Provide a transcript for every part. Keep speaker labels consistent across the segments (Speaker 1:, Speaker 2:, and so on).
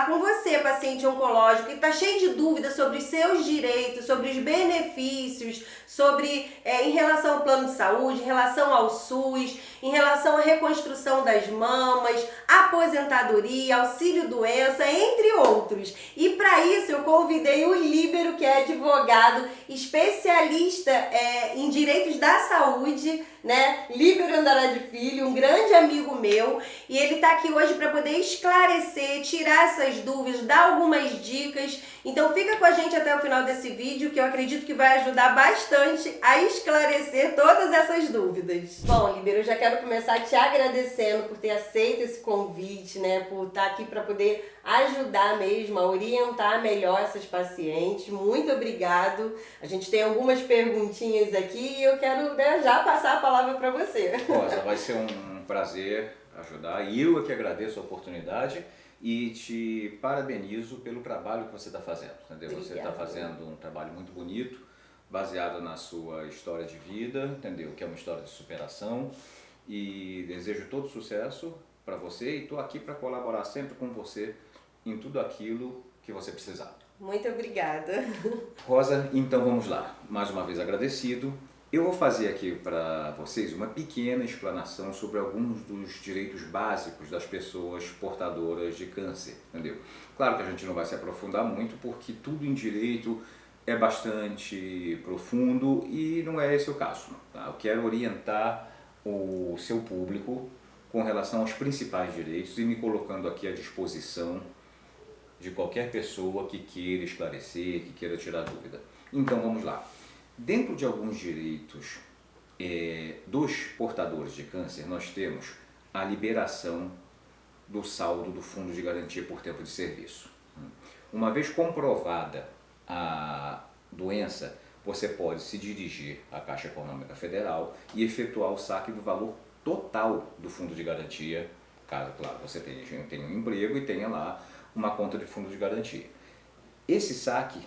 Speaker 1: falar com você, paciente oncológico, que está cheio de dúvidas sobre os seus direitos, sobre os benefícios, sobre em relação ao plano de saúde, em relação ao SUS, em relação à reconstrução das mamas, aposentadoria, auxílio-doença, entre outros. E para isso eu convidei o Líbero, que é advogado, especialista em direitos da saúde, né? Líbero Andrade Filho, um grande amigo meu, e ele está aqui hoje para poder esclarecer, tirar essas dúvidas, dar algumas dicas. Então fica com a gente até o final desse vídeo, que eu acredito que vai ajudar bastante a esclarecer todas essas dúvidas. Bom, Líbero, eu já quero começar te agradecendo por ter aceito esse convite, né? Por estar aqui para poder ajudar mesmo, a orientar melhor essas pacientes. Muito obrigado. A gente tem algumas perguntinhas aqui e eu quero, né, já passar a palavra para você.
Speaker 2: Rosa, vai ser um prazer ajudar. E eu é que agradeço a oportunidade e te parabenizo pelo trabalho que você está fazendo. Entendeu? Obrigada. Você está fazendo um trabalho muito bonito, baseado na sua história de vida, entendeu? Que é uma história de superação. E desejo todo sucesso para você e estou aqui para colaborar sempre com você em tudo aquilo que você precisar.
Speaker 1: Muito obrigada.
Speaker 2: Rosa, então vamos lá. Mais uma vez agradecido. Eu vou fazer aqui para vocês uma pequena explanação sobre alguns dos direitos básicos das pessoas portadoras de câncer, entendeu? Claro que a gente não vai se aprofundar muito, porque tudo em direito é bastante profundo e não é esse o caso. Tá? Eu quero orientar o seu público com relação aos principais direitos e me colocando aqui à disposição de qualquer pessoa que queira esclarecer, que queira tirar dúvida. Então vamos lá. Dentro de alguns direitos dos portadores de câncer, nós temos a liberação do saldo do Fundo de Garantia por Tempo de Serviço. Uma vez comprovada a doença, você pode se dirigir à Caixa Econômica Federal e efetuar o saque do valor total do Fundo de Garantia, caso, claro, você tenha um emprego e tenha lá uma conta de Fundo de Garantia. Esse saque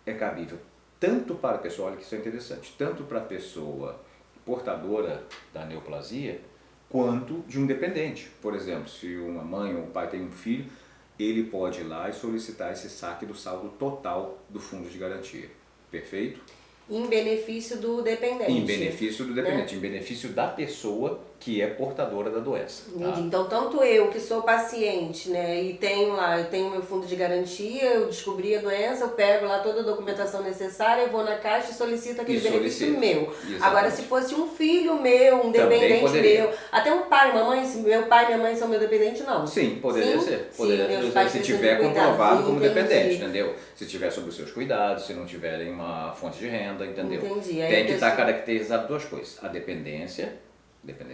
Speaker 2: é cabível tanto para a pessoa, olha que isso é interessante, tanto para a pessoa portadora da neoplasia, quanto de um dependente. Por exemplo, se uma mãe ou um pai tem um filho, ele pode ir lá e solicitar esse saque do saldo total do Fundo de Garantia. Perfeito?
Speaker 1: Em benefício do dependente.
Speaker 2: Em benefício do dependente, né? Em benefício da pessoa que é portadora da doença.
Speaker 1: Entendi. Tá? Então, tanto eu que sou paciente, né, e tenho lá, eu tenho meu fundo de garantia, eu descobri a doença, eu pego lá toda a documentação necessária, eu vou na caixa e solicito aquele benefício meu. Exatamente. Agora, se fosse um filho meu, um dependente meu, até um pai, mamãe, se meu pai e minha mãe são meu dependente, não?
Speaker 2: Sim, poderia ser. Poderia
Speaker 1: ser,
Speaker 2: se tiver comprovado como dependente, entendeu? Se tiver sob os seus cuidados, se não tiverem uma fonte de renda, entendeu?
Speaker 1: Entendi.
Speaker 2: Tem que estar caracterizado duas coisas, a dependência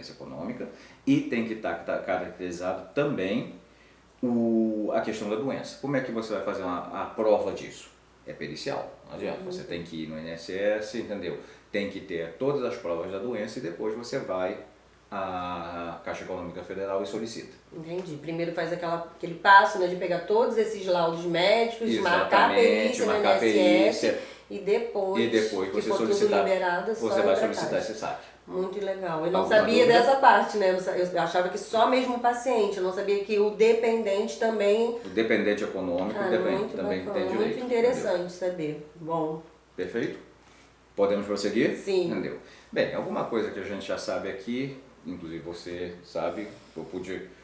Speaker 2: econômica, e tem que estar caracterizado também a questão da doença. Como é que você vai fazer a prova disso? É pericial, não adianta. Você tem que ir no INSS, entendeu? Tem que ter todas as provas da doença e depois você vai à Caixa Econômica Federal e solicita.
Speaker 1: Entendi. Primeiro faz aquele passo, né, de pegar todos esses laudos médicos, marcar a perícia no INSS e depois que
Speaker 2: você
Speaker 1: for tudo liberado,
Speaker 2: você vai solicitar esse saque.
Speaker 1: Muito legal. Eu não sabia dessa parte, né? Eu achava que só mesmo o paciente, eu não sabia que o dependente também...
Speaker 2: O dependente econômico também tem direito.
Speaker 1: Muito interessante saber. Bom.
Speaker 2: Perfeito? Podemos prosseguir?
Speaker 1: Sim.
Speaker 2: Entendeu? Bem, alguma coisa que a gente já sabe aqui, inclusive você sabe, eu pude...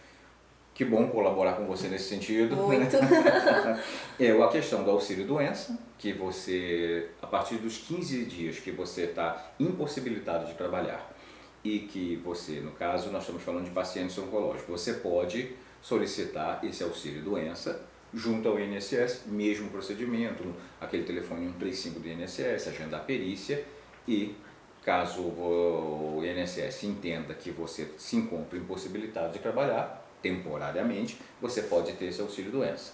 Speaker 2: Que bom colaborar com você nesse sentido.
Speaker 1: Muito.
Speaker 2: A questão do auxílio-doença, que você, a partir dos 15 dias que você está impossibilitado de trabalhar e que você, no caso, nós estamos falando de pacientes oncológicos, você pode solicitar esse auxílio-doença junto ao INSS, mesmo procedimento, aquele telefone 135 do INSS, agendar a perícia e... Caso o INSS entenda que você se encontra impossibilitado de trabalhar, temporariamente, você pode ter esse auxílio-doença.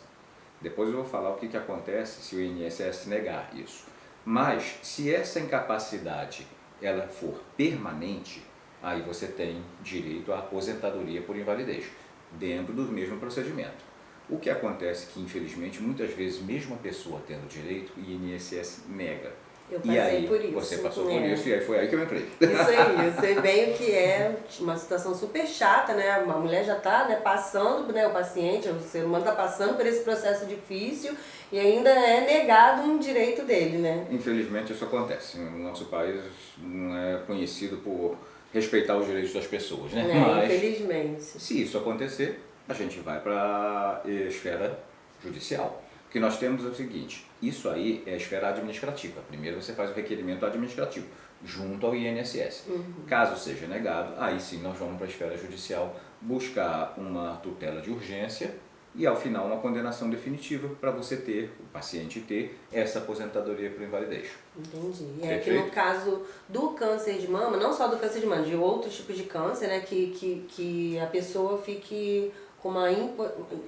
Speaker 2: Depois eu vou falar o que acontece se o INSS negar isso. Mas, se essa incapacidade ela for permanente, aí você tem direito à aposentadoria por invalidez, dentro do mesmo procedimento. O que acontece que, infelizmente, muitas vezes, mesmo a pessoa tendo direito, o INSS nega.
Speaker 1: Eu
Speaker 2: E
Speaker 1: passei
Speaker 2: aí,
Speaker 1: por isso.
Speaker 2: você passou por isso e aí foi aí que eu entrei.
Speaker 1: Isso aí, eu sei bem o que é uma situação super chata, né? Uma mulher já está, né, passando, né, o paciente, o ser humano está passando por esse processo difícil e ainda é negado um direito dele, né?
Speaker 2: Infelizmente isso acontece. O nosso país não é conhecido por respeitar os direitos das pessoas, né? Mas
Speaker 1: infelizmente.
Speaker 2: se isso acontecer, a gente vai para a esfera judicial. O que nós temos é o seguinte, isso aí é a esfera administrativa. Primeiro você faz o requerimento administrativo, junto ao INSS. Caso seja negado, aí sim nós vamos para a esfera judicial buscar uma tutela de urgência e ao final uma condenação definitiva para você ter, o paciente ter, essa aposentadoria por invalidez.
Speaker 1: Entendi. É que no caso do câncer de mama, não só do câncer de mama, de outros tipos de câncer, né, que a pessoa fique com uma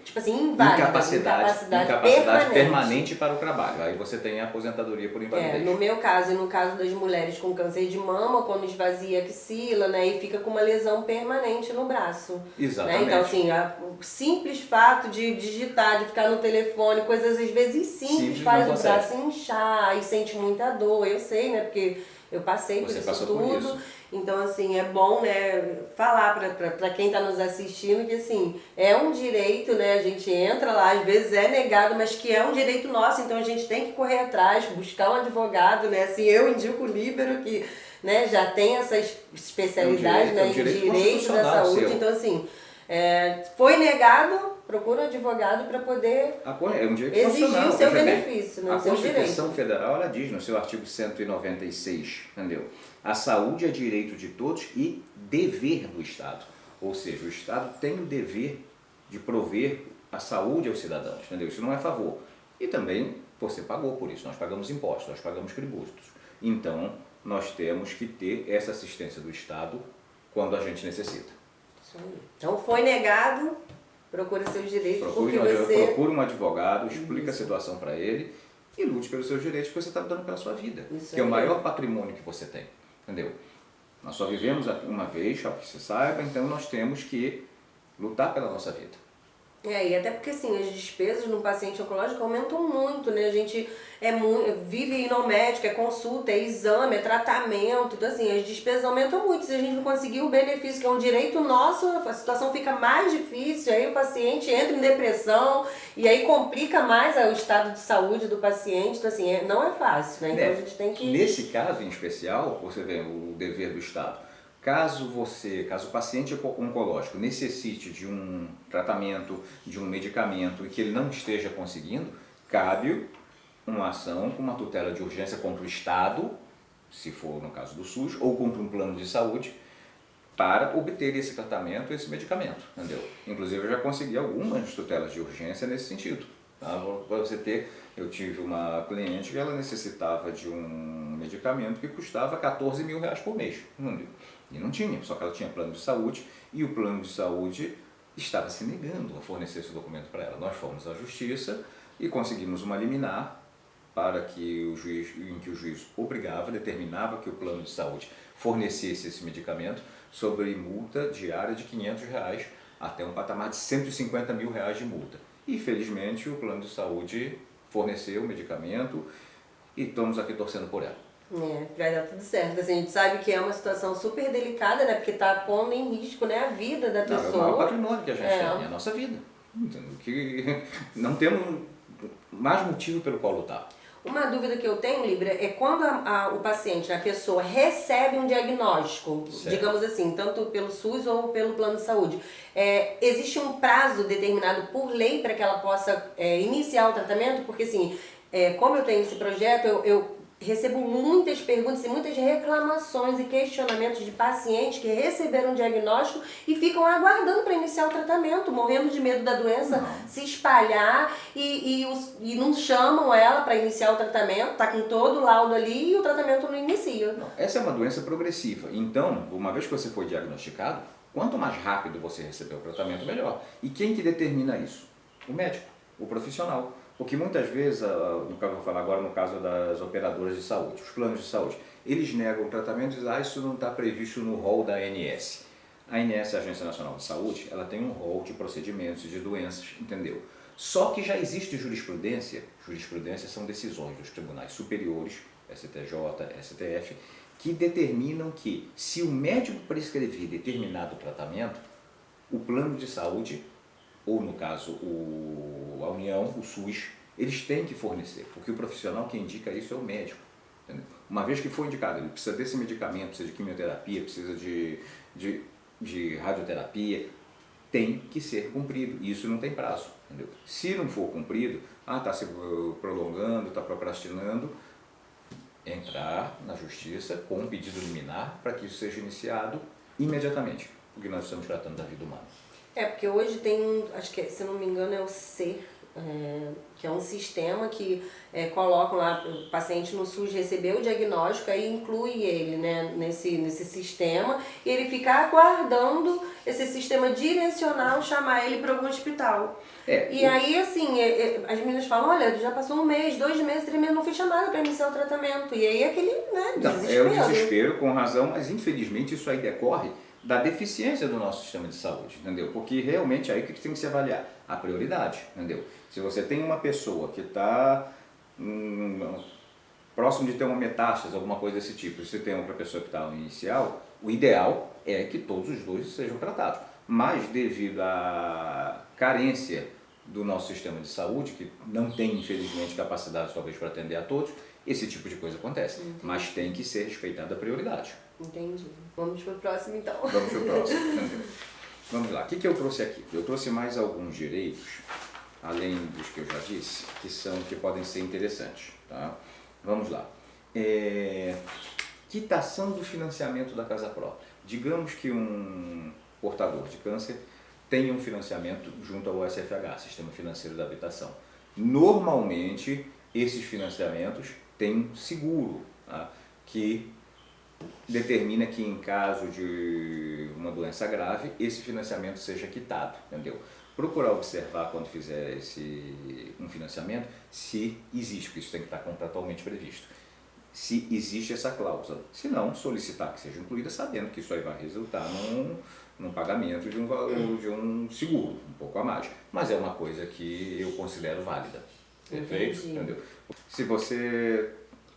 Speaker 1: tipo assim, inválida,
Speaker 2: incapacidade permanente para o trabalho. Aí você tem a aposentadoria por invalidez.
Speaker 1: No meu caso e no caso das mulheres com câncer de mama, quando esvazia a axila, né, e fica com uma lesão permanente no braço.
Speaker 2: Exatamente.
Speaker 1: Né? Então, assim, o simples fato de digitar, de ficar no telefone, coisas às vezes simples faz o braço inchar e sente muita dor. Eu sei, né, porque eu passei por isso tudo. Por isso. Então, assim, é bom, né, falar para quem está nos assistindo que, assim, é um direito, né, a gente entra lá, às vezes é negado, mas que é um direito nosso, então a gente tem que correr atrás, buscar um advogado, né, assim, eu indico o Líbero, que, né, já tem essa especialidade, né, em direito da saúde, então, assim, foi negado, procura um advogado para poder exigir o seu benefício, né,
Speaker 2: a
Speaker 1: o seu direito.
Speaker 2: A Constituição Federal, ela diz no seu artigo 196, entendeu? A saúde é direito de todos e dever do Estado. Ou seja, o Estado tem o dever de prover a saúde aos cidadãos, entendeu? Isso não é favor. E também você pagou por isso, nós pagamos impostos, nós pagamos tributos. Então, nós temos que ter essa assistência do Estado quando a gente necessita.
Speaker 1: Isso aí. Então, foi negado, procure seus direitos,
Speaker 2: procure um advogado, explique a situação para ele e lute pelos seus direitos que você está dando pela sua vida. Que é o maior patrimônio que você tem. Entendeu? Nós só vivemos uma vez, só que você saiba, então nós temos que lutar pela nossa vida.
Speaker 1: E até porque assim, as despesas no paciente oncológico aumentam muito, né? A gente vive no médico, é consulta, é exame, é tratamento, então assim, as despesas aumentam muito. Se a gente não conseguir o benefício, que é um direito nosso, a situação fica mais difícil, aí o paciente entra em depressão e aí complica mais o estado de saúde do paciente, então assim, não é fácil, né? Então a gente tem que...
Speaker 2: Nesse caso em especial, você vê o dever do Estado. Caso o paciente oncológico necessite de um tratamento, de um medicamento e que ele não esteja conseguindo, cabe uma ação com uma tutela de urgência contra o Estado, se for no caso do SUS, ou contra um plano de saúde, para obter esse tratamento, esse medicamento, entendeu? Inclusive eu já consegui algumas tutelas de urgência nesse sentido. Tá? Eu tive uma cliente que ela necessitava de um medicamento que custava 14 mil reais por mês, entendeu? E não tinha, só que ela tinha plano de saúde e o plano de saúde estava se negando a fornecer esse documento para ela. Nós fomos à justiça e conseguimos uma liminar para que o juiz determinava que o plano de saúde fornecesse esse medicamento sobre multa diária de 500 reais até um patamar de 150 mil reais de multa. E felizmente o plano de saúde forneceu o medicamento e estamos aqui torcendo por ela.
Speaker 1: Vai dar tudo certo. Assim, a gente sabe que é uma situação super delicada, né? Porque está pondo em risco, né, a vida da pessoa.
Speaker 2: É o maior patrimônio que a gente tem, é a nossa vida. Que não temos mais motivo pelo qual lutar.
Speaker 1: Uma dúvida que eu tenho, Libra, é quando o paciente, a pessoa recebe um diagnóstico, digamos assim, tanto pelo SUS ou pelo plano de saúde, existe um prazo determinado por lei para que ela possa iniciar o tratamento? Porque assim, como eu tenho esse projeto, eu recebo muitas perguntas e muitas reclamações e questionamentos de pacientes que receberam um diagnóstico e ficam aguardando para iniciar o tratamento, morrendo de medo da doença se espalhar e não chamam ela para iniciar o tratamento, tá com todo o laudo ali e o tratamento não inicia.
Speaker 2: Essa é uma doença progressiva, então, uma vez que você foi diagnosticado, quanto mais rápido você receber o tratamento, melhor. E quem que determina isso? O médico, o profissional. Porque muitas vezes, no caso, vou falar agora no caso das operadoras de saúde, os planos de saúde, eles negam o tratamento e dizem, isso não está previsto no rol da ANS. A ANS, a Agência Nacional de Saúde, ela tem um rol de procedimentos e de doenças, entendeu? Só que já existe jurisprudência são decisões dos tribunais superiores STJ, STF, que determinam que se o médico prescrever determinado tratamento, o plano de saúde, ou no caso a União, o SUS, eles têm que fornecer, porque o profissional que indica isso é o médico. Entendeu? Uma vez que for indicado, ele precisa desse medicamento, precisa de quimioterapia, precisa de radioterapia, tem que ser cumprido. E isso não tem prazo. Entendeu? Se não for cumprido, está se prolongando, está procrastinando, entrar na justiça com um pedido liminar para que isso seja iniciado imediatamente, porque nós estamos tratando da vida humana.
Speaker 1: Porque hoje tem, acho que se não me engano é o SER, que é um sistema que colocam lá o paciente no SUS receber o diagnóstico, aí inclui ele, né, nesse sistema, e ele fica aguardando esse sistema direcional chamar ele para algum hospital. Aí, assim, as meninas falam, olha, já passou 1 mês, 2 meses, 3 meses, não fui chamada para iniciar o tratamento. E aí aquele, né, desespero.
Speaker 2: É o desespero, com razão, mas infelizmente isso aí decorre da deficiência do nosso sistema de saúde, entendeu? Porque realmente aí o que tem que se avaliar? A prioridade, entendeu? Se você tem uma pessoa que está próximo de ter uma metástase, alguma coisa desse tipo, se você tem outra pessoa que está no inicial, o ideal é que todos os dois sejam tratados. Mas devido à carência do nosso sistema de saúde, que não tem infelizmente capacidade talvez para atender a todos, esse tipo de coisa acontece. Entendi. Mas tem que ser respeitada a prioridade.
Speaker 1: Entendi. Vamos para o próximo então.
Speaker 2: Vamos para o próximo. Vamos lá. O que eu trouxe aqui? Eu trouxe mais alguns direitos, além dos que eu já disse, que podem ser interessantes. Tá? Vamos lá. Quitação do financiamento da casa própria. Digamos que um portador de câncer tenha um financiamento junto ao SFH, Sistema Financeiro da Habitação. Normalmente, esses financiamentos têm seguro, tá? Que determina que em caso de uma doença grave, esse financiamento seja quitado, entendeu? Procurar observar quando fizer um financiamento se existe, porque isso tem que estar contratualmente previsto. Se existe essa cláusula. Se não, solicitar que seja incluída, sabendo que isso aí vai resultar num pagamento de um seguro, um pouco a mais. Mas é uma coisa que eu considero válida. Perfeito? Entendeu? Se você,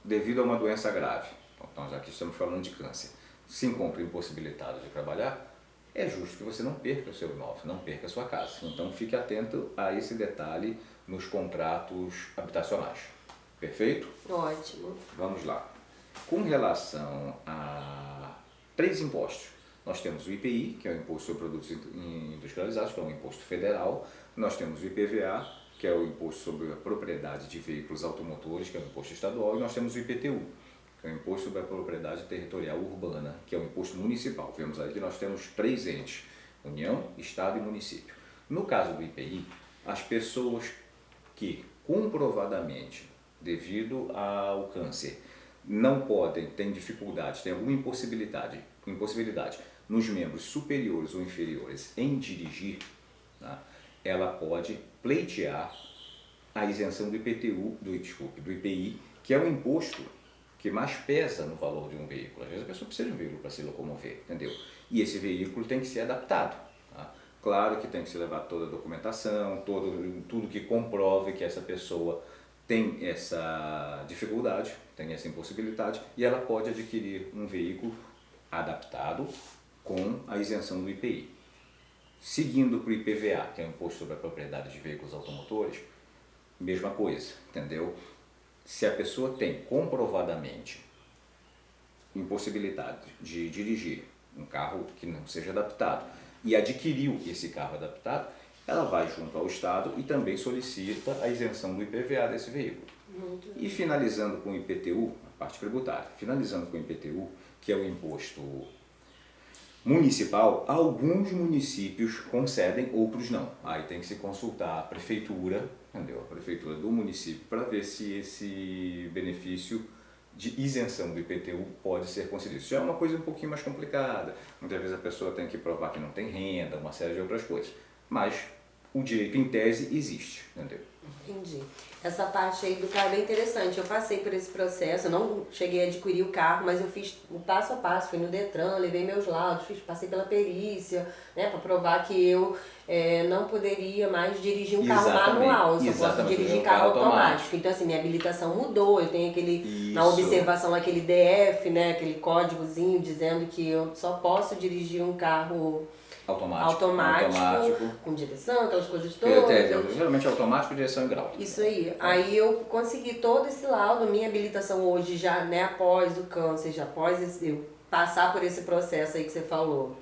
Speaker 2: devido a uma doença grave, então já que estamos falando de câncer, se encontra impossibilitado de trabalhar, é justo que você não perca o seu imóvel, não perca a sua casa. Então fique atento a esse detalhe nos contratos habitacionais. Perfeito?
Speaker 1: Ótimo.
Speaker 2: Vamos lá. Com relação a 3 impostos, nós temos o IPI, que é o Imposto sobre Produtos Industrializados, que é um imposto federal. Nós temos o IPVA, que é o Imposto sobre a Propriedade de Veículos Automotores, que é um imposto estadual. E nós temos o IPTU, que é o Imposto sobre a Propriedade Territorial Urbana, que é um imposto municipal. Vemos aí que nós temos 3 entes, União, Estado e Município. No caso do IPI, as pessoas que comprovadamente, devido ao câncer, não podem, têm dificuldade, têm alguma impossibilidade nos membros superiores ou inferiores em dirigir, tá? Ela pode pleitear a isenção do IPTU, do IPI, que é o imposto que mais pesa no valor de um veículo. Às vezes a pessoa precisa de um veículo para se locomover, entendeu? E esse veículo tem que ser adaptado. Tá? Claro que tem que se levar toda a documentação, tudo que comprove que essa pessoa tem essa dificuldade, tem essa impossibilidade, e ela pode adquirir um veículo adaptado com a isenção do IPI. Seguindo para o IPVA, que é o Imposto sobre a Propriedade de Veículos Automotores, mesma coisa, entendeu? Se a pessoa tem comprovadamente impossibilidade de dirigir um carro que não seja adaptado e adquiriu esse carro adaptado, ela vai junto ao Estado e também solicita a isenção do IPVA desse veículo. E finalizando com o IPTU, a parte tributária, finalizando com o IPTU, que é o imposto municipal, alguns municípios concedem, outros não. Aí tem que se consultar a prefeitura, entendeu? A prefeitura do município, para ver se esse benefício de isenção do IPTU pode ser concedido. Isso é uma coisa um pouquinho mais complicada. Muitas vezes a pessoa tem que provar que não tem renda, uma série de outras coisas. Mas o direito em tese existe, entendeu?
Speaker 1: Entendi. Essa parte aí do carro é bem interessante. Eu passei por esse processo, eu não cheguei a adquirir o carro, mas eu fiz o passo a passo, fui no Detran, levei meus laudos, passei pela perícia, né, para provar que eu não poderia mais dirigir um carro manual, eu só posso dirigir carro automático. Então, assim, minha habilitação mudou, eu tenho na observação aquele DF, né, aquele códigozinho dizendo que eu só posso dirigir um carro automático, com direção, aquelas coisas todas.
Speaker 2: Geralmente automático, direção e grau.
Speaker 1: Isso aí. Aí eu consegui todo esse laudo, minha habilitação hoje já, né, após o câncer, já após eu passar por esse processo aí que você falou,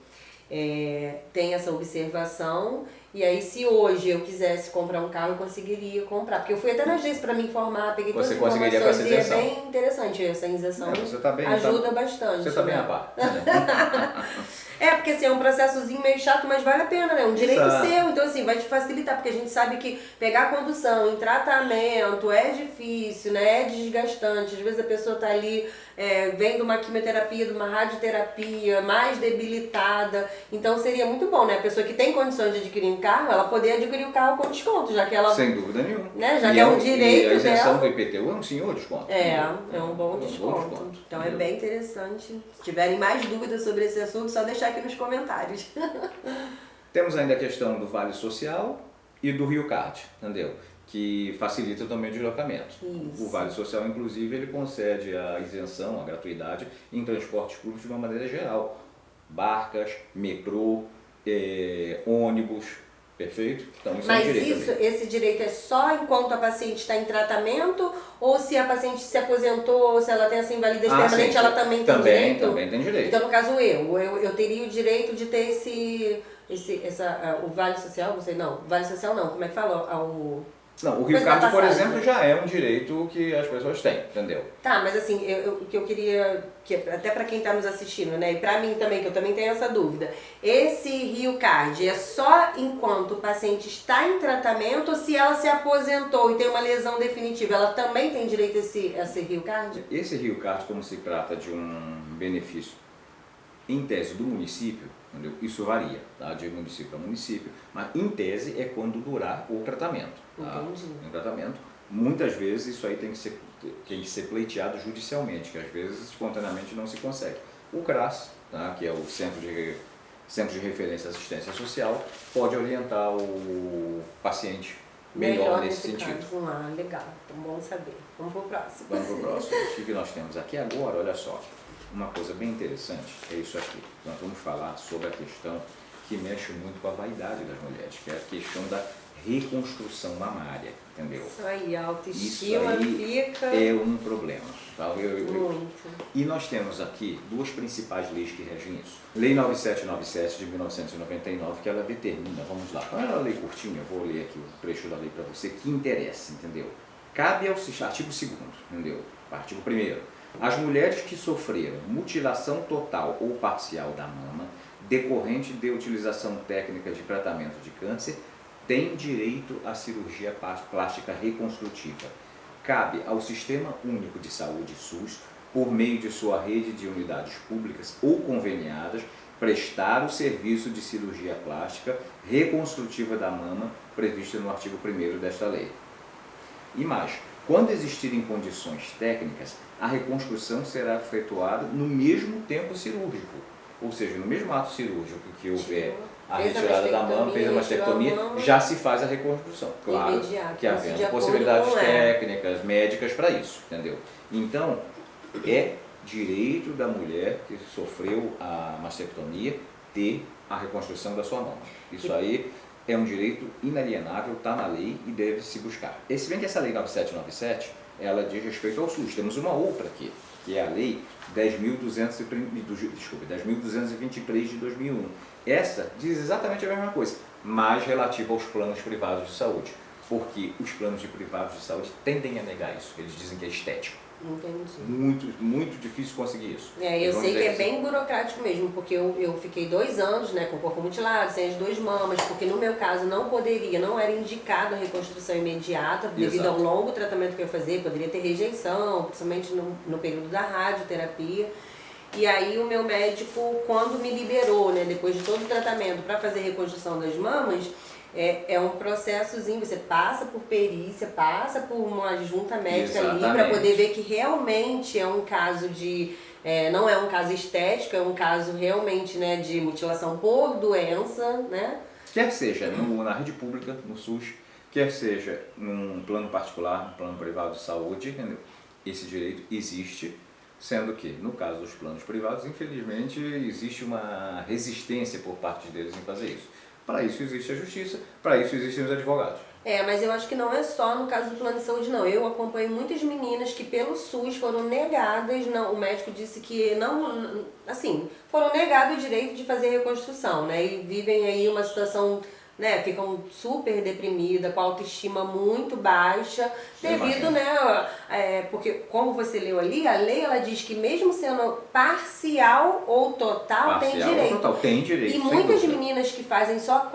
Speaker 1: tem essa observação. E aí, se hoje eu quisesse comprar um carro, eu conseguiria comprar. Porque eu fui até na agência para me informar, peguei todas as informações e é bem interessante essa isenção. Ajuda bastante.
Speaker 2: Você está bem a par.
Speaker 1: Porque assim, é um processozinho meio chato, mas vale a pena, né? Um direito seu, então assim, vai te facilitar, porque a gente sabe que pegar a condução em tratamento é difícil, né? É desgastante. Às vezes a pessoa tá ali, vem de uma quimioterapia, de uma radioterapia, mais debilitada. Então seria muito bom, né? A pessoa que tem condições de adquirir um carro, ela poder adquirir o carro com desconto, já que ela...
Speaker 2: Sem dúvida nenhuma.
Speaker 1: Né? Já que é um direito dela.
Speaker 2: E a isenção do IPTU é um senhor desconto.
Speaker 1: É um bom desconto. Então é bem interessante. Se tiverem mais dúvidas sobre esse assunto, só deixar aqui nos comentários.
Speaker 2: Temos ainda a questão do Vale Social e do Rio Card, entendeu? Que facilita também o deslocamento.
Speaker 1: Isso.
Speaker 2: O Vale Social, inclusive, ele concede a isenção, a gratuidade em transportes públicos de uma maneira geral. Barcas, metrô, ônibus, perfeito? Então, isso
Speaker 1: Mas
Speaker 2: é um direito
Speaker 1: esse direito é só enquanto a paciente está em tratamento, ou se a paciente se aposentou, ou se ela tem essa invalidez permanente, ela também tem direito?
Speaker 2: Também tem direito.
Speaker 1: Então, no caso, eu teria o direito de ter o Vale Social, não sei, não, Vale Social não, como é que fala?
Speaker 2: Não, o Rio Card, por exemplo, já é um direito que as pessoas têm, entendeu?
Speaker 1: Tá, mas assim, o que eu queria, até para quem está nos assistindo, né, e para mim também, que eu também tenho essa dúvida, esse Rio Card é só enquanto o paciente está em tratamento, ou se ela se aposentou e tem uma lesão definitiva, ela também tem direito a esse Rio Card?
Speaker 2: Esse Rio Card, como se trata de um benefício em tese do município, entendeu? Isso varia, tá? De município a município, mas em tese é quando durar o tratamento. Tá?
Speaker 1: Entendi.
Speaker 2: Em tratamento, muitas vezes isso aí tem que ser pleiteado judicialmente, que às vezes espontaneamente não se consegue. O CRAS, tá? Que é o Centro de Referência e Assistência Social, pode orientar o paciente melhor nesse sentido.
Speaker 1: Caso. Legal, então bom saber. Vamos pro próximo.
Speaker 2: Vamos pro próximo. O que nós temos aqui agora, olha só. Uma coisa bem interessante é isso aqui. Nós vamos falar sobre a questão que mexe muito com a vaidade das mulheres, que é a questão da reconstrução mamária, entendeu?
Speaker 1: Isso aí, a autoestima fica...
Speaker 2: é um problema. Tá?
Speaker 1: Muito.
Speaker 2: E nós temos aqui duas principais leis que regem isso. Lei 9797 de 1999, que ela determina, vamos lá, é uma lei curtinha, eu vou ler aqui o trecho da lei para você, que interessa, entendeu? Cabe ao artigo 2º, entendeu? Artigo 1º. As mulheres que sofreram mutilação total ou parcial da mama, decorrente de utilização técnica de tratamento de câncer, têm direito à cirurgia plástica reconstrutiva. Cabe ao Sistema Único de Saúde, SUS, por meio de sua rede de unidades públicas ou conveniadas, prestar o serviço de cirurgia plástica reconstrutiva da mama previsto no artigo 1º desta lei. E mais, quando existirem condições técnicas, a reconstrução será efetuada no mesmo tempo cirúrgico, ou seja, no mesmo ato cirúrgico que houver a retirada da mama, fez a mastectomia, já se faz a reconstrução. Claro que havendo possibilidades técnicas, médicas para isso, entendeu? Então, é direito da mulher que sofreu a mastectomia ter a reconstrução da sua mama. Isso aí é um direito inalienável, está na lei e deve se buscar. E se bem que essa lei 9797, ela diz respeito ao SUS. Temos uma outra aqui, que é a lei 10.223 de 2001. Essa diz exatamente a mesma coisa, mas relativa aos planos privados de saúde. Porque os planos de privados de saúde tendem a negar isso. Eles dizem que é estético.
Speaker 1: Entendi.
Speaker 2: Muito difícil conseguir isso.
Speaker 1: Eu sei que é bem burocrático mesmo, porque eu fiquei 2 anos, né, com o corpo mutilado, sem as 2 mamas, porque no meu caso não era indicado a reconstrução imediata, devido ao longo tratamento que eu ia fazer, poderia ter rejeição, principalmente no período da radioterapia. E aí o meu médico, quando me liberou, né, depois de todo o tratamento para fazer a reconstrução das mamas, É um processozinho, você passa por perícia, passa por uma junta médica ali para
Speaker 2: Exatamente.
Speaker 1: poder ver que realmente é um caso de... não é um caso estético, é um caso realmente, né, de mutilação por doença, né?
Speaker 2: Quer seja na rede pública, no SUS, quer seja num plano particular, num plano privado de saúde, entendeu? Esse direito existe, sendo que, no caso dos planos privados, infelizmente, existe uma resistência por parte deles em fazer isso. Para isso existe a justiça, para isso existem os advogados.
Speaker 1: Mas eu acho que não é só no caso do plano de saúde, não. Eu acompanho muitas meninas que pelo SUS foram negadas, não, o médico disse que não, assim, foram negados o direito de fazer reconstrução, né? E vivem aí uma situação, né, ficam super deprimidas, com a autoestima muito baixa, devido, né, porque como você leu ali, a lei ela diz que mesmo sendo parcial ou total, tem direito.
Speaker 2: Ou total, tem direito.
Speaker 1: E muitas meninas que fazem só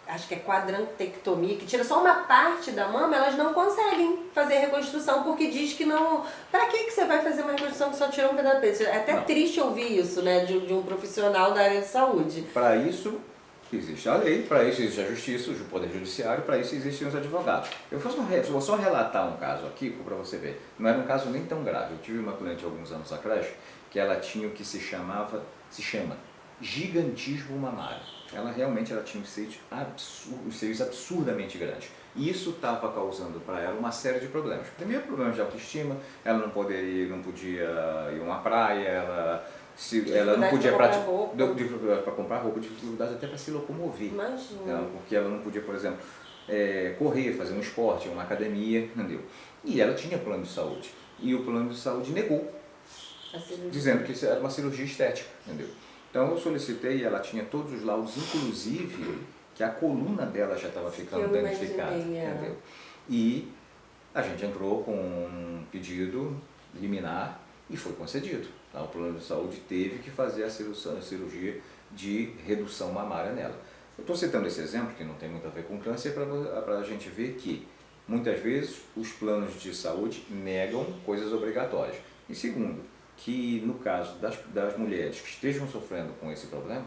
Speaker 1: acho que é quadrantectomia, que tira só uma parte da mama, elas não conseguem fazer reconstrução, porque diz que não... Pra que você vai fazer uma reconstrução que só tirou um pedaço do peito? É até triste ouvir isso, né, de um profissional da área de saúde.
Speaker 2: Para isso existe a lei, para isso existe a justiça, o poder judiciário, para isso existem os advogados. Eu vou só relatar um caso aqui para você ver. Não era um caso nem tão grave. Eu tive uma cliente alguns anos atrás que ela tinha o que se chama gigantismo mamário. Ela realmente tinha os seios absurdamente grandes. E isso estava causando para ela uma série de problemas. Primeiro, problemas de autoestima, ela não podia ir a uma praia, ela não podia praticar para comprar roupa, dificuldade até para se locomover.
Speaker 1: Imagina.
Speaker 2: Porque ela não podia, por exemplo, correr, fazer um esporte, uma academia, entendeu? E ela tinha plano de saúde. E o plano de saúde negou, dizendo que isso era uma cirurgia estética, entendeu? Então eu solicitei, ela tinha todos os laudos, inclusive que a coluna dela já estava ficando danificada, entendeu? E a gente entrou com um pedido liminar e foi concedido. Tá? O plano de saúde teve que fazer a cirurgia de redução mamária nela. Eu estou citando esse exemplo, que não tem muito a ver com câncer, para a gente ver que muitas vezes os planos de saúde negam coisas obrigatórias. E segundo, que no caso das mulheres que estejam sofrendo com esse problema,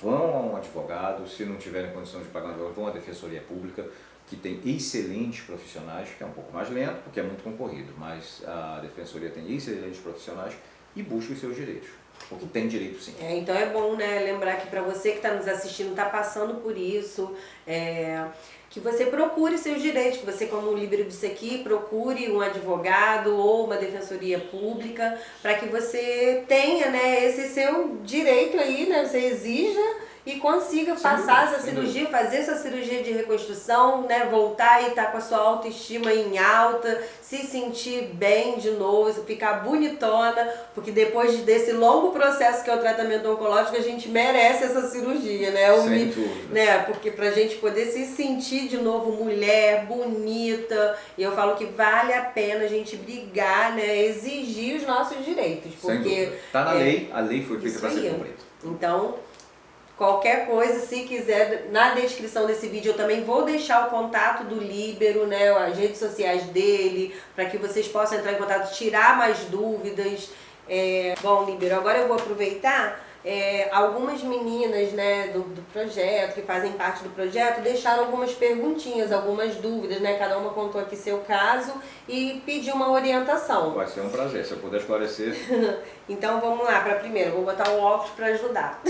Speaker 2: vão a um advogado, se não tiverem condição de pagar um advogado, vão à defensoria pública, que tem excelentes profissionais, que é um pouco mais lento, porque é muito concorrido, mas a defensoria tem excelentes profissionais e busca os seus direitos, porque tem direito sim.
Speaker 1: Então é bom, né, lembrar que para você que está nos assistindo, está passando por isso, que você procure seus direitos, que você, como líbero disso aqui, procure um advogado ou uma defensoria pública, para que você tenha, né, esse seu direito aí, né, você exija e consiga passar essa cirurgia, fazer essa cirurgia de reconstrução, né, voltar e estar com a sua autoestima em alta, se sentir bem de novo, ficar bonitona, porque depois desse longo processo que é o tratamento oncológico, a gente merece essa cirurgia, né?
Speaker 2: Sem dúvida.
Speaker 1: Né? Porque pra gente poder se sentir de novo mulher, bonita, e eu falo que vale a pena a gente brigar, né, exigir os nossos direitos, porque
Speaker 2: tá na lei, a lei foi feita para ser cumprida.
Speaker 1: Então, qualquer coisa, se quiser, na descrição desse vídeo eu também vou deixar o contato do líbero, né, as redes sociais dele, para que vocês possam entrar em contato, tirar mais dúvidas. Bom, líbero, agora eu vou aproveitar, algumas meninas, né, do projeto, que fazem parte do projeto, deixaram algumas perguntinhas, algumas dúvidas, né, cada uma contou aqui seu caso e pediu uma orientação.
Speaker 2: Vai ser um prazer, se eu puder esclarecer.
Speaker 1: Então vamos lá, para a primeira, vou botar o óculos para ajudar.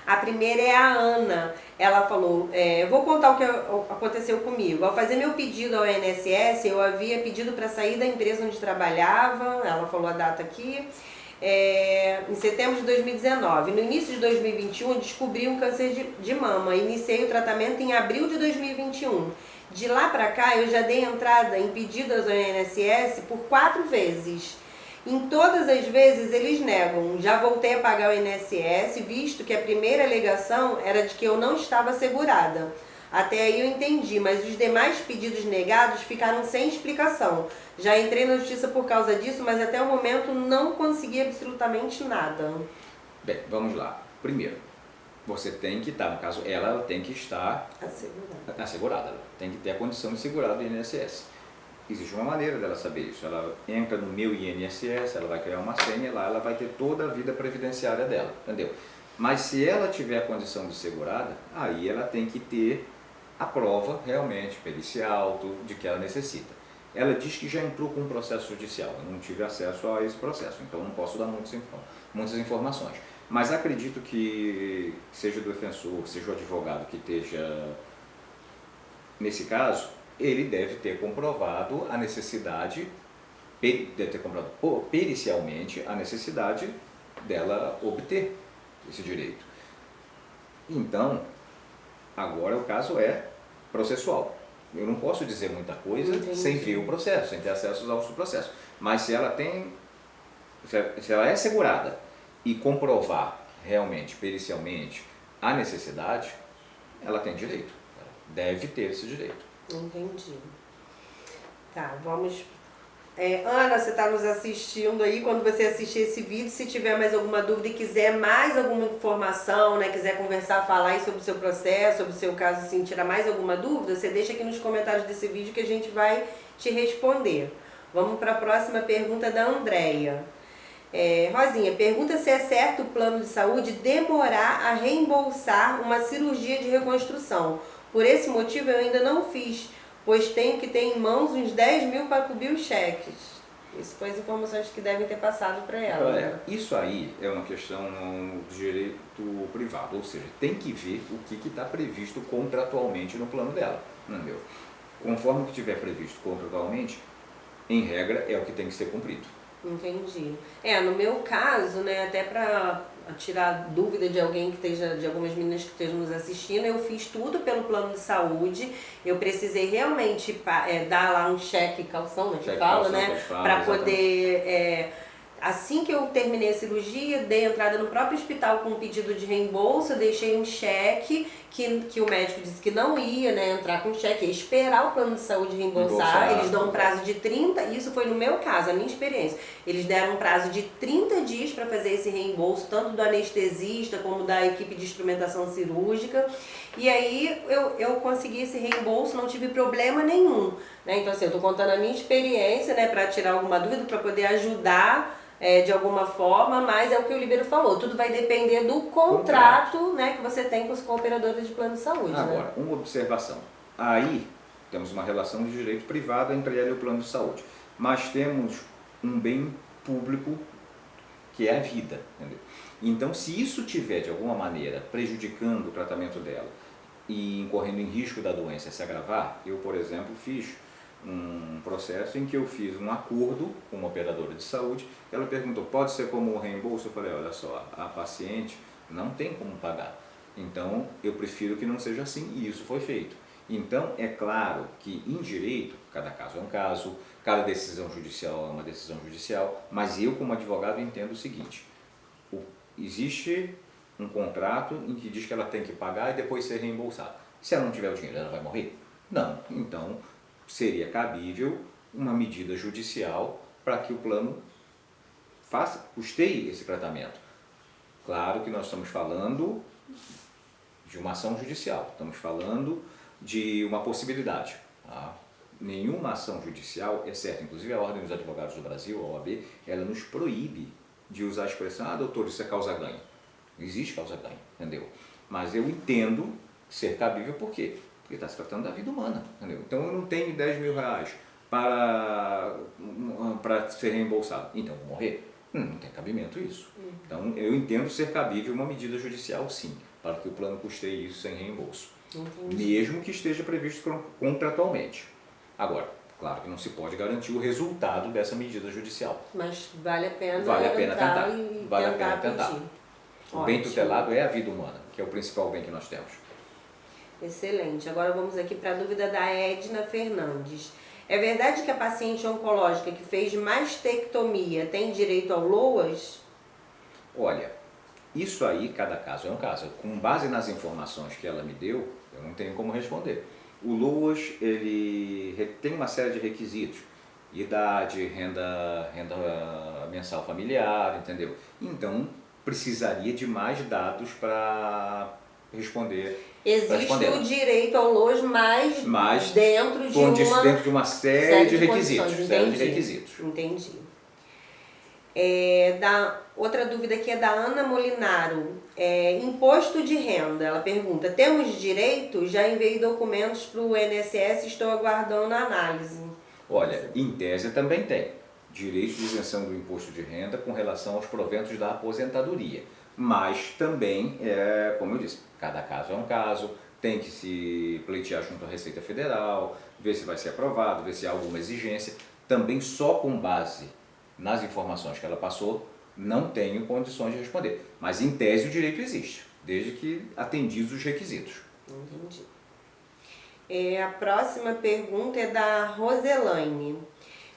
Speaker 1: A primeira é a Ana. Ela falou, eu vou contar o que aconteceu comigo. Ao fazer meu pedido ao INSS, eu havia pedido para sair da empresa onde trabalhava, ela falou a data aqui, em setembro de 2019. No início de 2021, descobri um câncer de mama. Iniciei o tratamento em abril de 2021. De lá para cá, eu já dei entrada em pedidos ao INSS por 4 vezes. Em todas as vezes eles negam. Já voltei a pagar o INSS, visto que a primeira alegação era de que eu não estava segurada. Até aí eu entendi, mas os demais pedidos negados ficaram sem explicação. Já entrei na justiça por causa disso, mas até o momento não consegui absolutamente nada.
Speaker 2: Bem, vamos lá. Primeiro, você tem que estar, no caso, ela tem que estar assegurada. Ela tem que ter a condição de segurar do INSS. Existe uma maneira dela saber isso. Ela entra no meu INSS, ela vai criar uma senha, lá ela vai ter toda a vida previdenciária dela, entendeu? Mas se ela tiver a condição de segurada, aí ela tem que ter a prova realmente pericial de que ela necessita. Ela diz que já entrou com um processo judicial, eu não tive acesso a esse processo, então não posso dar muitas informações. Mas acredito que seja o defensor, seja o advogado que esteja nesse caso, ele deve ter comprovado a necessidade, deve ter comprovado pericialmente a necessidade dela obter esse direito. Então, agora o caso é processual. Eu não posso dizer muita coisa sem ver o processo, sem ter acesso ao processo. Mas se ela é segurada e comprovar realmente, pericialmente, a necessidade, ela tem direito. Ela deve ter esse direito.
Speaker 1: Entendi. Tá, vamos... Ana, você está nos assistindo aí, quando você assistir esse vídeo, se tiver mais alguma dúvida e quiser mais alguma informação, né, quiser conversar, falar aí sobre o seu processo, sobre o seu caso, assim, tirar mais alguma dúvida, você deixa aqui nos comentários desse vídeo que a gente vai te responder. Vamos para a próxima pergunta da Andréia. Rosinha, pergunta se é certo o plano de saúde demorar a reembolsar uma cirurgia de reconstrução. Por esse motivo eu ainda não fiz, pois tenho que ter em mãos uns 10 mil para cobrir os cheques. Isso foi as informações que devem ter passado para ela. Né?
Speaker 2: Isso aí é uma questão do direito privado, ou seja, tem que ver o que está previsto contratualmente no plano dela, entendeu? Conforme o que estiver previsto contratualmente, em regra, é o que tem que ser cumprido.
Speaker 1: Entendi. No meu caso, né, até para tirar dúvida de alguém que esteja, de algumas meninas que estejam nos assistindo, eu fiz tudo pelo plano de saúde. Eu precisei realmente dar lá um cheque calção, né, que fala, né, para poder assim que eu terminei a cirurgia, dei entrada no próprio hospital com um pedido de reembolso, eu deixei um cheque que o médico disse que não ia, né, entrar com cheque, ia esperar o plano de saúde reembolsar. Eles dão um prazo de 30, isso foi no meu caso, a minha experiência. Eles deram um prazo de 30 dias para fazer esse reembolso, tanto do anestesista como da equipe de instrumentação cirúrgica. E aí eu consegui esse reembolso, não tive problema nenhum, né? Então assim, eu tô contando a minha experiência, né, para tirar alguma dúvida, para poder ajudar de alguma forma, mas é o que o Libero falou, tudo vai depender do contrato, né, que você tem com os cooperadores de plano de saúde.
Speaker 2: Agora,
Speaker 1: né?
Speaker 2: Uma observação. Aí temos uma relação de direito privado entre ela e o plano de saúde, mas temos um bem público que é a vida. Entendeu? Então, se isso tiver de alguma maneira prejudicando o tratamento dela e incorrendo em risco da doença se agravar, eu, por exemplo, fiz um processo em que eu fiz um acordo com uma operadora de saúde. Ela perguntou, pode ser como um reembolso? Eu falei, olha só, a paciente não tem como pagar, então eu prefiro que não seja assim, e isso foi feito. Então é claro que em direito, cada caso é um caso, cada decisão judicial é uma decisão judicial, mas eu como advogado entendo o seguinte, existe um contrato em que diz que ela tem que pagar e depois ser reembolsada. Se ela não tiver o dinheiro, ela vai morrer? Não, então seria cabível uma medida judicial para que o plano custeie esse tratamento. Claro que nós estamos falando de uma ação judicial, estamos falando de uma possibilidade. Tá? Nenhuma ação judicial é certa, inclusive a Ordem dos Advogados do Brasil, a OAB, ela nos proíbe de usar a expressão, doutor, isso é causa-ganho. Não existe causa-ganho, entendeu? Mas eu entendo ser cabível por quê? Porque está se tratando da vida humana, entendeu? Então eu não tenho 10 mil reais para ser reembolsado, então vou morrer? Não tem cabimento isso. Então eu entendo ser cabível uma medida judicial, sim, para que o plano custeie isso sem reembolso. Mesmo que esteja previsto contratualmente. Agora, claro que não se pode garantir o resultado dessa medida judicial.
Speaker 1: Mas vale a pena
Speaker 2: tentar. Vale a pena
Speaker 1: pedir.
Speaker 2: tentar. O bem tutelado é a vida humana, que é o principal bem que nós temos.
Speaker 1: Excelente. Agora vamos aqui para a dúvida da Edna Fernandes. É verdade que a paciente oncológica que fez mastectomia tem direito ao LOAS?
Speaker 2: Olha, isso aí, cada caso é um caso. Com base nas informações que ela me deu, eu não tenho como responder. O LOAS, ele tem uma série de requisitos. Idade, renda mensal familiar, entendeu? Então, precisaria de mais dados para responder.
Speaker 1: Existe o direito ao LOAS, mas dentro de uma
Speaker 2: série de requisitos.
Speaker 1: Entendi. Outra dúvida aqui é da Ana Molinaro. Imposto de renda. Ela pergunta: temos direito? Já enviei documentos para o INSS, estou aguardando a análise.
Speaker 2: Olha, em tese também tem direito de isenção do imposto de renda com relação aos proventos da aposentadoria. Mas também, como eu disse, cada caso é um caso, tem que se pleitear junto à Receita Federal, ver se vai ser aprovado, ver se há alguma exigência. Também só com base nas informações que ela passou, não tenho condições de responder. Mas em tese o direito existe, desde que atendidos os requisitos.
Speaker 1: Entendi. A próxima pergunta é da Roselaine.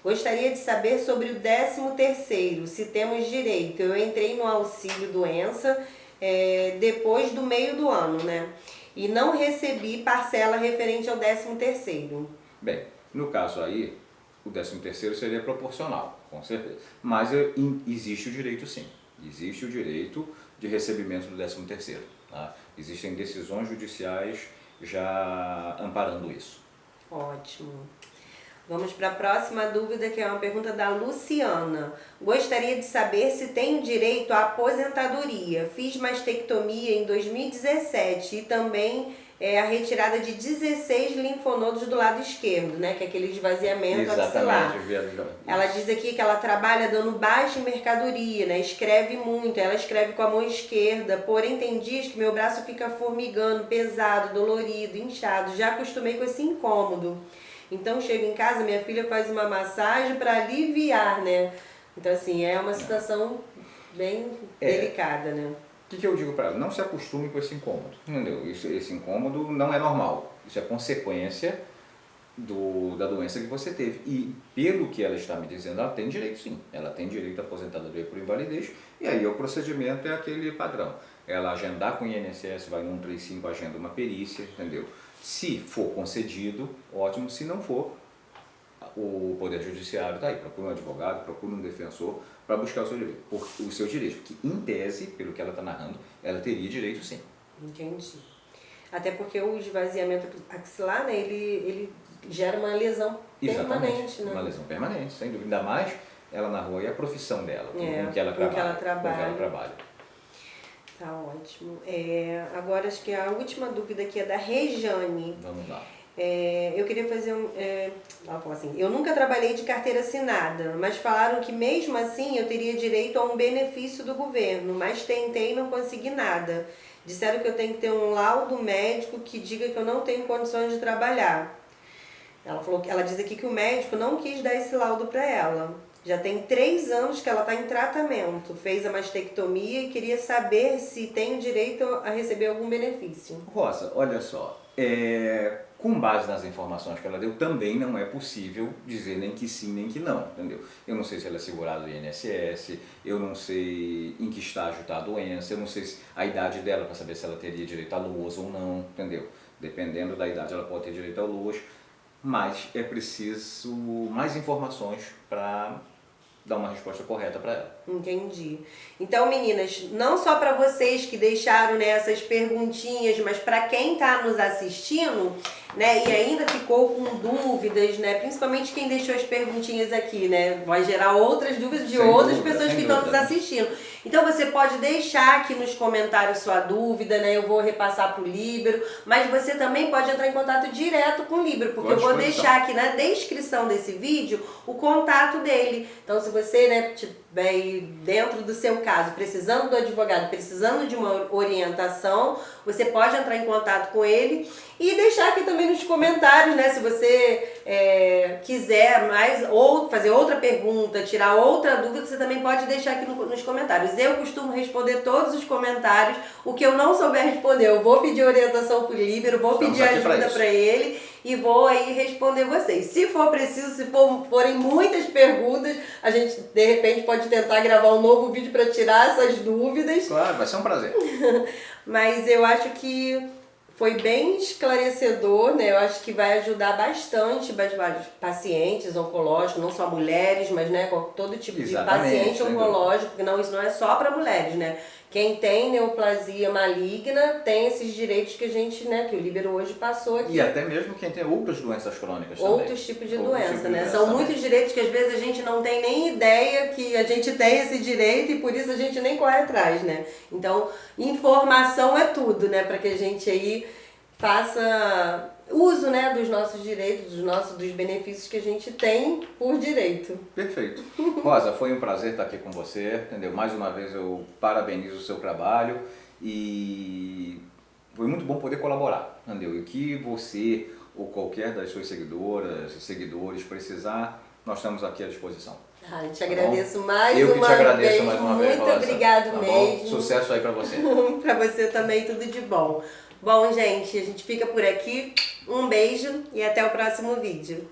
Speaker 1: Gostaria de saber sobre o 13º, se temos direito. Eu entrei no auxílio doença depois do meio do ano, né? E não recebi parcela referente ao 13º.
Speaker 2: Bem, no caso aí, o 13º seria proporcional, com certeza. Mas existe o direito sim, existe o direito de recebimento do 13º. Tá? Existem decisões judiciais já amparando isso.
Speaker 1: Ótimo. Vamos para a próxima dúvida, que é uma pergunta da Luciana. Gostaria de saber se tenho direito à aposentadoria. Fiz mastectomia em 2017 e também a retirada de 16 linfonodos do lado esquerdo, né? Que é aquele esvaziamento axilar. Ela diz aqui que ela trabalha dando baixa em mercadoria, né? Escreve muito, ela escreve com a mão esquerda, porém tem dias que meu braço fica formigando, pesado, dolorido, inchado. Já acostumei com esse incômodo. Então chego em casa, minha filha faz uma massagem para aliviar, né? Então assim, é uma situação bem delicada, né?
Speaker 2: O que eu digo para ela? Não se acostume com esse incômodo, entendeu? Esse incômodo não é normal, isso é consequência da doença que você teve. E pelo que ela está me dizendo, ela tem direito sim, ela tem direito à aposentadoria por invalidez, e aí o procedimento é aquele padrão. Ela agendar com o INSS, vai no 135, agenda uma perícia, entendeu? Se for concedido, ótimo, se não for, o Poder Judiciário está aí, procura um advogado, procura um defensor para buscar o seu direito, porque em tese, pelo que ela está narrando, ela teria direito sim.
Speaker 1: Entendi. Até porque o esvaziamento axilar, né, ele gera uma lesão permanente, né?
Speaker 2: Uma lesão permanente, sem dúvida. Ainda mais ela narrou aí a profissão dela, com que ela trabalha.
Speaker 1: Tá ótimo. Agora acho que a última dúvida aqui é da Rejane.
Speaker 2: Vamos lá.
Speaker 1: Eu queria fazer ela falou assim: eu nunca trabalhei de carteira assinada, mas falaram que mesmo assim eu teria direito a um benefício do governo, mas tentei e não consegui nada. Disseram que eu tenho que ter um laudo médico que diga que eu não tenho condições de trabalhar. Ela diz aqui que o médico não quis dar esse laudo para ela. Já tem 3 anos que ela está em tratamento, fez a mastectomia e queria saber se tem direito a receber algum benefício.
Speaker 2: Rosa, olha só, com base nas informações que ela deu, também não é possível dizer nem que sim, nem que não, entendeu? Eu não sei se ela é segurada do INSS, eu não sei em que estágio está a doença, eu não sei a idade dela para saber se ela teria direito a LOAS ou não, entendeu? Dependendo da idade, ela pode ter direito a LOAS, mas é preciso mais informações para dar uma resposta correta para ela.
Speaker 1: Entendi. Então, meninas, não só para vocês que deixaram, né, essas perguntinhas, mas para quem está nos assistindo, né, e ainda ficou com dúvidas, né, principalmente quem deixou as perguntinhas aqui, né, vai gerar outras dúvidas de outras pessoas que estão nos assistindo. Então você pode deixar aqui nos comentários sua dúvida, né, eu vou repassar para o Líbero, mas você também pode entrar em contato direto com o Líbero, porque eu vou deixar aqui na descrição desse vídeo o contato dele. Então se você, né, tiver aí dentro do seu caso, precisando do advogado, precisando de uma orientação, você pode entrar em contato com ele e deixar aqui também nos comentários, né, se você quiser fazer outra pergunta, tirar outra dúvida, você também pode deixar aqui nos comentários. Eu costumo responder todos os comentários. O que eu não souber responder, eu vou pedir orientação para o Líbero, vou pedir ajuda para ele e vou aí responder vocês. Se for preciso, se forem muitas perguntas, a gente de repente pode tentar gravar um novo vídeo para tirar essas dúvidas.
Speaker 2: Claro, vai ser um prazer.
Speaker 1: Mas eu acho que Foi bem esclarecedor, né? Eu acho que vai ajudar bastante vários pacientes oncológicos, não só mulheres, mas né, com todo tipo
Speaker 2: Exatamente,
Speaker 1: de paciente
Speaker 2: sem
Speaker 1: oncológico, porque não, isso não é só para mulheres, né? Quem tem neoplasia maligna tem esses direitos que a gente, né, que o Líbero hoje passou aqui.
Speaker 2: E até mesmo quem tem outras doenças crônicas também.
Speaker 1: Outros tipos de
Speaker 2: Outros
Speaker 1: doença,
Speaker 2: tipos de
Speaker 1: né?
Speaker 2: doença
Speaker 1: São
Speaker 2: também.
Speaker 1: muitos direitos que às vezes a gente não tem nem ideia que a gente tem esse direito e por isso a gente nem corre atrás, né? Então, informação é tudo, né? Para que a gente aí faça uso, né, dos nossos direitos, dos benefícios que a gente tem por direito.
Speaker 2: Perfeito. Rosa, foi um prazer estar aqui com você, entendeu? Mais uma vez eu parabenizo o seu trabalho e foi muito bom poder colaborar, entendeu? E o que você ou qualquer das suas seguidoras e seguidores precisar, nós estamos aqui à disposição.
Speaker 1: Eu te agradeço mais
Speaker 2: eu
Speaker 1: uma
Speaker 2: que te agradeço
Speaker 1: vez.
Speaker 2: mais uma vez,
Speaker 1: Muito
Speaker 2: Rosa.
Speaker 1: obrigado
Speaker 2: Tá
Speaker 1: mesmo.
Speaker 2: bom? Sucesso aí pra você.
Speaker 1: Pra você também, tudo de bom. Bom, gente, a gente fica por aqui. Um beijo e até o próximo vídeo.